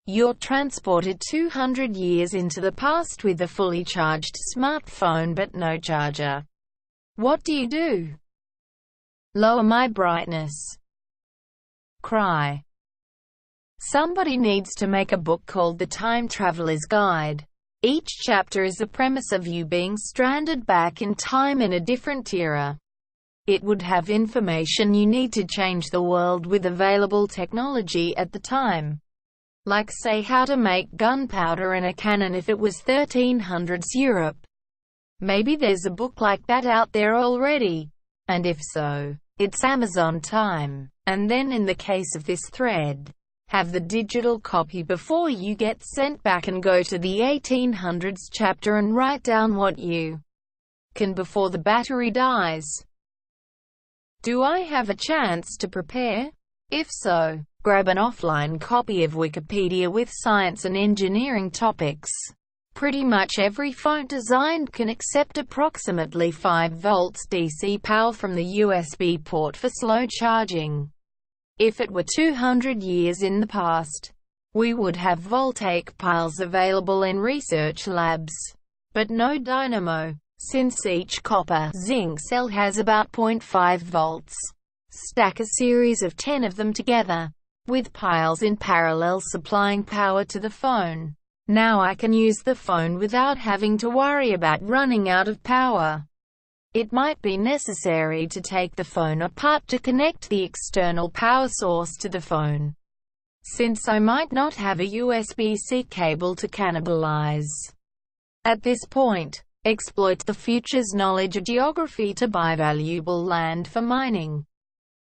You're transported 200 years into the past with a fully charged smartphone but no charger. What do you do? Lower my brightness. Cry. Somebody needs to make a book called The Time Traveler's Guide. Each chapter is the premise of you being stranded back in time in a different era. It would have information you need to change the world with available technology at the time. Like say how to make gunpowder and a cannon if it was 1300s Europe. Maybe there's a book like that out there already. And if so, it's Amazon time. And then in the case of this thread, have the digital copy before you get sent back and go to the 1800s chapter and write down what you can before the battery dies. Do I have a chance to prepare? If so, grab an offline copy of Wikipedia with science and engineering topics. Pretty much every phone designed can accept approximately 5 volts DC power from the USB port for slow charging. If it were 200 years in the past, we would have voltaic piles available in research labs. But no dynamo, since each copper-zinc cell has about 0.5 volts. Stack a series of 10 of them together, with piles in parallel supplying power to the phone. Now I can use the phone without having to worry about running out of power. It might be necessary to take the phone apart to connect the external power source to the phone, since I might not have a USB-C cable to cannibalize. At this point, exploit the future's knowledge of geography to buy valuable land for mining,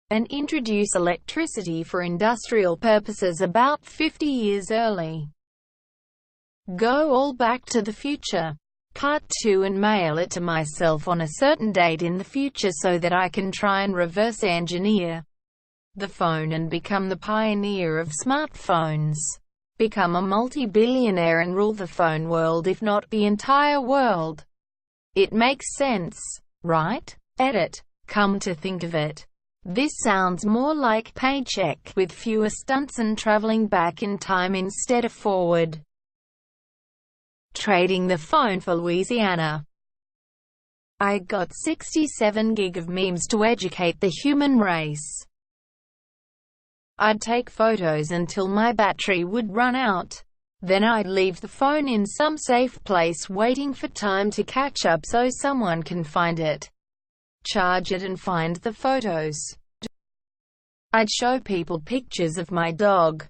and introduce electricity for industrial purposes about 50 years early. Go all back to the future. Part 2 and mail it to myself on a certain date in the future so that I can try and reverse engineer the phone and become the pioneer of smartphones. Become a multi-billionaire and rule the phone world, if not the entire world. It makes sense, right? Edit. Come to think of it, this sounds more like Paycheck, with fewer stunts and traveling back in time instead of forward. Trading the phone for Louisiana. I got 67 gig of memes to educate the human race. I'd take photos until my battery would run out. Then I'd leave the phone in some safe place waiting for time to catch up so someone can find it, charge it and find the photos. I'd show people pictures of my dog.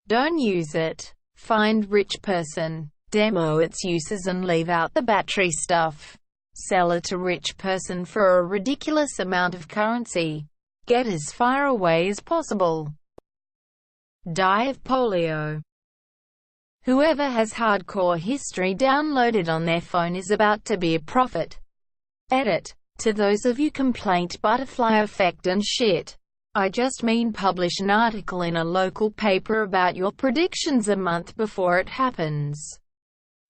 Don't use it. Find rich person, demo its uses and leave out the battery stuff. Sell it to rich person for a ridiculous amount of currency. Get as far away as possible. Die of polio. Whoever has hardcore history downloaded on their phone is about to be a prophet. Edit. To those of you complaint butterfly effect and shit, I just mean publish an article in a local paper about your predictions a month before it happens.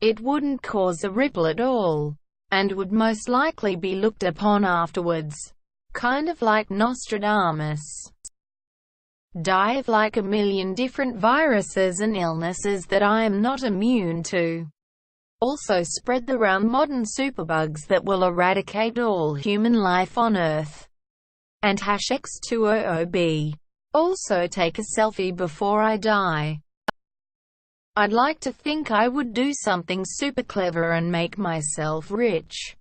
It wouldn't cause a ripple at all, and would most likely be looked upon afterwards, kind of like Nostradamus. Die of like a million different viruses and illnesses that I am not immune to. Also spread the round modern superbugs that will eradicate all human life on Earth. And #X200B. Also take a selfie before I die. I'd like to think I would do something super clever and make myself rich.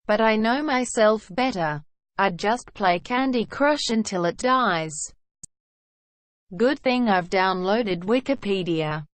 But I know myself better. I'd just play Candy Crush until it dies. Good thing I've downloaded Wikipedia.